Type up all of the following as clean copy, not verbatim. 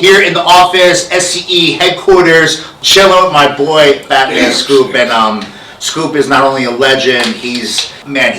here in the office, SCE headquarters, chilling with my boy Fatman Scoop. And Scoop is not only a legend, he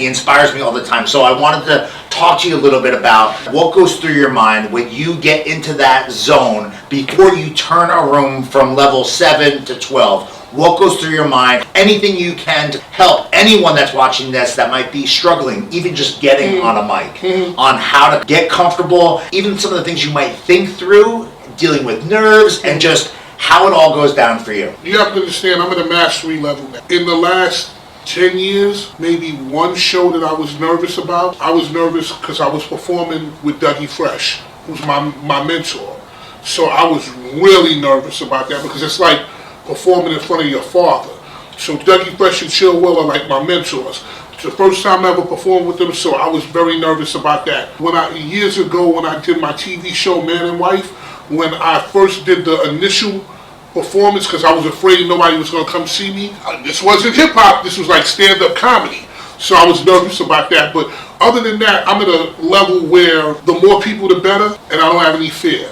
inspires me all the time. So I wanted to talk to you a little bit about what goes through your mind when you get into that zone before you turn a room from level 7 to 12. What goes through your mind? Anything you can to help anyone that's watching this that might be struggling, even just getting on a mic, on how to get comfortable, even some of the things you might think through, dealing with nerves, and just how it all goes down for you. You have to understand, I'm at a mastery level now. In the last 10 years, maybe one show that I was nervous about, I was nervous because I was performing with Dougie Fresh, who's my mentor. So I was really nervous about that because it's like performing in front of your father. So Dougie Fresh and Chill Will are like my mentors. It's the first time I ever performed with them, so I was very nervous about that. Years ago when I did my TV show Man and Wife, when I first did the initial performance, because I was afraid nobody was going to come see me. This wasn't hip hop, this was like stand-up comedy. So I was nervous about that, but other than that, I'm at a level where the more people the better, and I don't have any fear,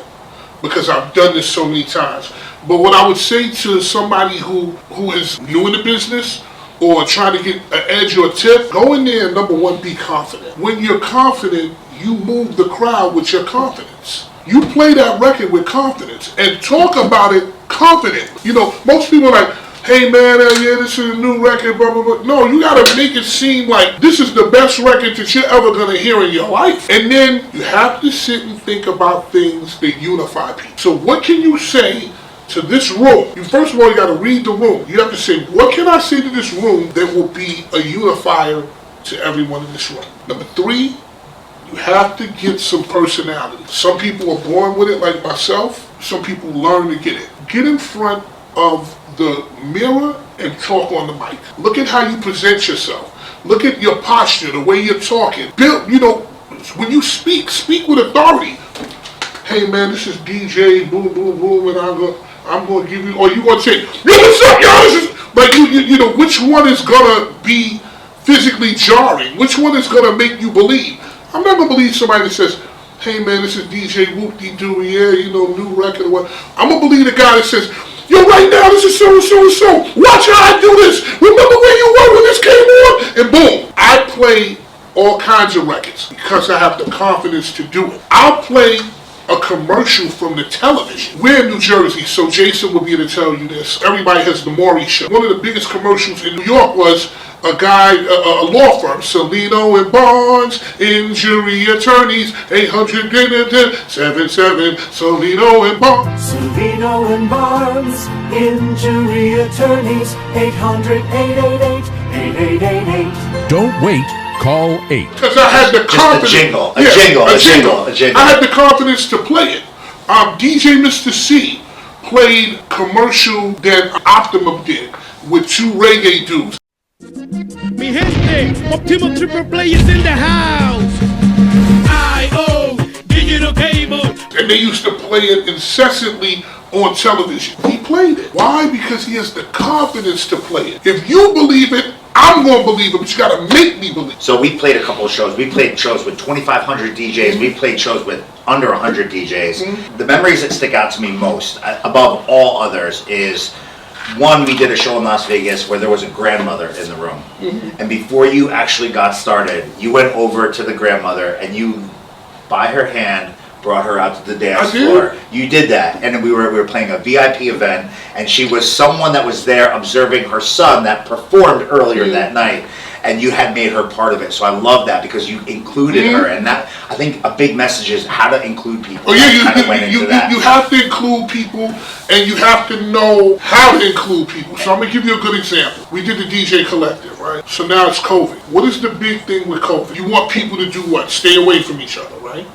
because I've done this so many times. But what I would say to somebody who is new in the business or trying to get an edge or a tip, go in there and number one, be confident. When you're confident, you move the crowd with your confidence. You play that record with confidence and talk about it confident. You know, most people are like, hey man, yeah, this is a new record, blah, blah, blah. No, you gotta make it seem like this is the best record that you're ever gonna hear in your life. And then you have to sit and think about things that unify people. So what can you say to this room? First of all, you gotta read the room. You have to say, what can I say to this room that will be a unifier to everyone in this room? Number 3, you have to get some personality. Some people are born with it like myself. Some people learn to get it. Get in front of the mirror and talk on the mic. Look at how you present yourself. Look at your posture, the way you're talking. When you speak with authority. Hey man, this is DJ, boom, boom, boom, and I'm gonna give you, or you gonna say, yo, what's up, y'all? This is, like, you know, which one is gonna be physically jarring? Which one is gonna make you believe? I'm not gonna believe somebody that says, hey man, this is DJ Whoop-de-Doo, yeah, you know, new record or what. I'm gonna believe the guy that says, yo, right now, this is so and so and so. Watch how I do this. Remember where you were when this came on? And boom. I play all kinds of records because I have the confidence to do it. I'll play a commercial from the television. We're in New Jersey, so Jason will be able to tell you this. Everybody has the Maury Show. One of the biggest commercials in New York was a guy, a law firm, Salino and Barnes, injury attorneys, 800-77, Salino and Barnes. Salino and Barnes, injury attorneys, 800-888-8888. Don't wait, call 8. Because I had the confidence. Just a jingle. I had the confidence to play it. DJ Mr. C played commercial that Optimum did with 2 reggae dudes. Mi gente, Optimum Triple Play is in the house. I.O. Digital Cable. And they used to play it incessantly on television. He played it. Why? Because he has the confidence to play it. If you believe it, I'm going to believe it, but you got to make me believe it. So we played a couple of shows. We played shows with 2,500 DJs. We played shows with under 100 DJs. The memories that stick out to me most, above all others, is one, we did a show in Las Vegas where there was a grandmother in the room. And before you actually got started, you went over to the grandmother and you, by her hand, brought her out to the dance floor. You did that, and we were playing a VIP event, and she was someone that was there observing her son that performed earlier that night, and you had made her part of it. So I love that because you included her, and that, I think a big message is how to include people. Oh yeah, you have to include people, and you have to know how to include people. So I'm gonna give you a good example. We did the DJ Collective, right? So now it's COVID. What is the big thing with COVID? You want people to do what? Stay away from each other, right?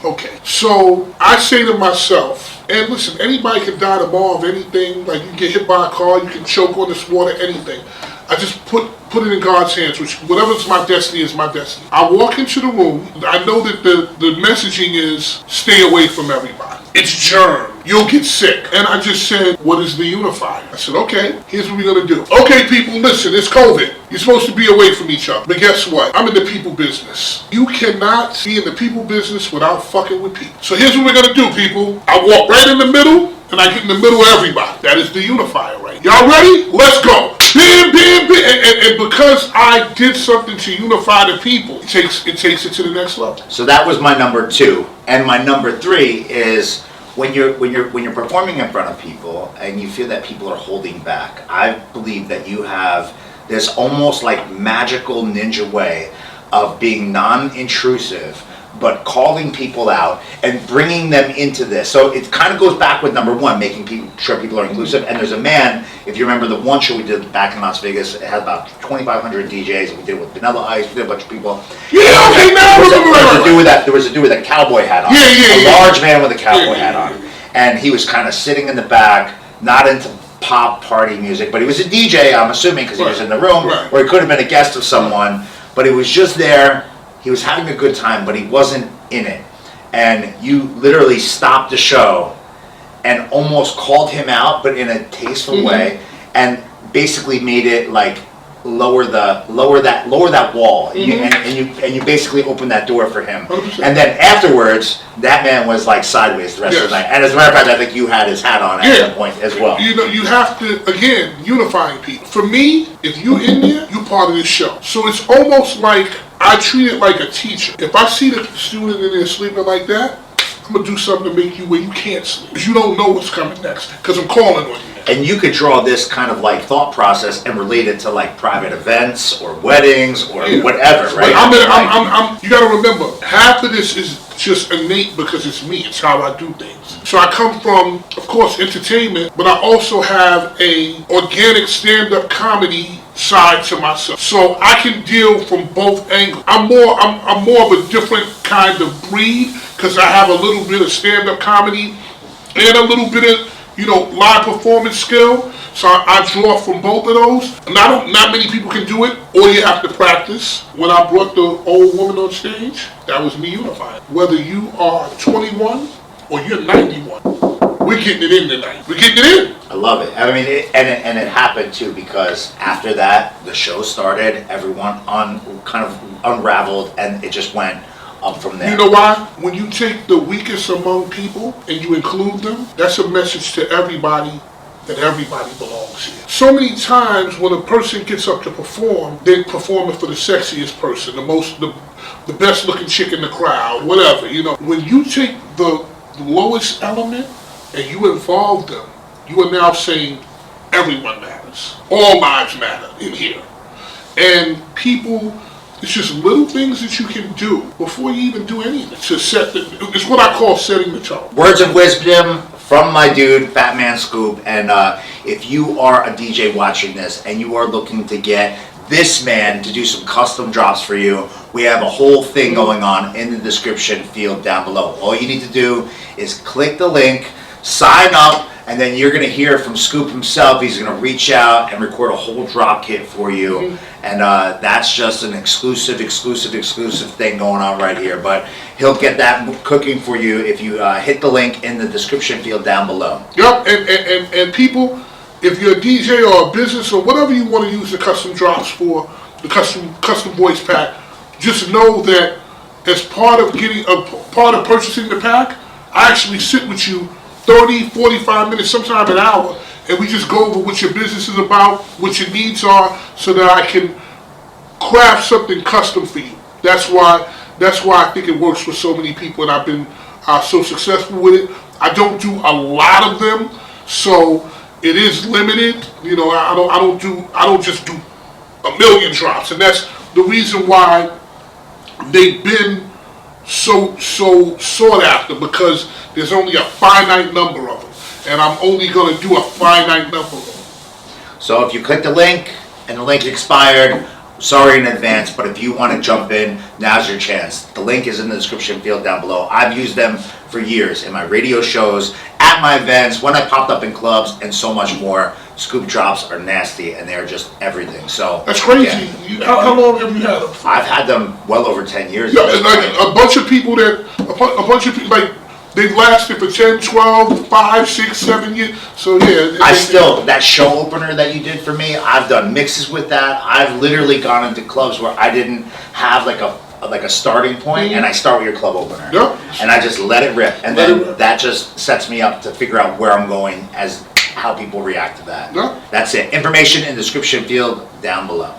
Okay. So I say to myself, and listen, anybody can die tomorrow of anything. Like, you can get hit by a car, you can choke on this water, anything. I just put it in God's hands, which whatever's my destiny is my destiny. I walk into the room. I know that the messaging is stay away from everybody. It's germs. you'll get sick. And I just said, what is the unifier? I said, okay, here's what we're gonna do. Okay, people, listen, it's COVID. You're supposed to be away from each other. But guess what? I'm in the people business. You cannot be in the people business without fucking with people. So here's what we're gonna do, people. I walk right in the middle, and I get in the middle of everybody. That is the unifier, right? Y'all ready? Let's go. Bam, bam, bam. And because I did something to unify the people, it takes it to the next level. So that was my number 2, and my number 3 is when you're performing in front of people and you feel that people are holding back. I believe that you have this almost like magical ninja way of being non-intrusive, but calling people out and bringing them into this. So it kind of goes back with number 1, making sure people are inclusive. And there's a man, if you remember the one show we did back in Las Vegas, it had about 2,500 DJs, and we did it with Vanilla Ice, we did a bunch of people. Yeah, okay, now There was a dude with a cowboy hat on. Yeah. A large man with a cowboy hat on. And he was kind of sitting in the back, not into pop party music, but he was a DJ, I'm assuming, because he was in the room, or he could have been a guest of someone, but he was just there. He was having a good time, but he wasn't in it. And you literally stopped the show and almost called him out, but in a tasteful way, and basically made it like lower that wall, and you basically opened that door for him. 100%. And then afterwards, that man was like sideways the rest of the night. And as a matter of fact, I think you had his hat on at that point as well. You know, you have to, again, unifying people. For me, if you're in there, you're part of this show. So it's almost like I treat it like a teacher. If I see the student in there sleeping like that, I'm gonna do something to make you where you can't sleep. Because you don't know what's coming next. Because I'm calling on you. And you could draw this kind of like thought process and relate it to like private events or weddings or whatever, right? You gotta remember, half of this is just innate because it's me. It's how I do things. So I come from, of course, entertainment, but I also have a organic stand-up comedy side to myself. So I can deal from both angles. I'm more of a different kind of breed because I have a little bit of stand-up comedy and a little bit of, live performance skill. So I draw from both of those. And not many people can do it, or you have to practice. When I brought the old woman on stage, that was me unifying. Whether you are 21 or you're 91, we're getting it in tonight. We're getting it in. I love it. I mean, it happened too because after that, the show started, everyone kind of unraveled, and it just went up from there. You know why? When you take the weakest among people and you include them, that's a message to everybody that everybody belongs here. So many times when a person gets up to perform, they're performing for the sexiest person, the best looking chick in the crowd, whatever. When you take the lowest element and you involve them, you are now saying everyone matters. All lives matter in here. And people, it's just little things that you can do before you even do anything to it's what I call setting the tone. Words of wisdom from my dude, Fatman Scoop. And if you are a DJ watching this and you are looking to get this man to do some custom drops for you, we have a whole thing going on in the description field down below. All you need to do is click the link, sign up, and then you're going to hear from Scoop himself. He's going to reach out and record a whole drop kit for you. And that's just an exclusive thing going on right here. But he'll get that cooking for you if you hit the link in the description field down below. Yep, and people, if you're a DJ or a business or whatever you want to use the custom drops for, the custom voice pack, just know that as part of purchasing the pack, I actually sit with you 30, 45 minutes, sometimes an hour, and we just go over what your business is about, what your needs are, so that I can craft something custom for you. That's why I think it works for so many people, and I've been so successful with it. I don't do a lot of them, so it is limited. I don't just do a million drops, and that's the reason why they've been so sought after, because there's only a finite number of them, and I'm only going to do a finite number of them. So if you click the link and the link expired, sorry in advance, but if you want to jump in, now's your chance. The link is in the description field down below. I've used them for years in my radio shows, at my events, when I popped up in clubs, and so much more. Scoop drops are nasty, and they're just everything. So that's crazy. Yeah. How long have you had them? I've had them well over 10 years. Yeah, and like a bunch of people like They lasted for 10, 12, 5, 6, 7 years. So yeah. That show opener that you did for me, I've done mixes with that. I've literally gone into clubs where I didn't have like a starting point, and I start with your club opener. Yep. And I just let it rip. And then that just sets me up to figure out where I'm going as how people react to that. Yep. That's it. Information in the description field down below.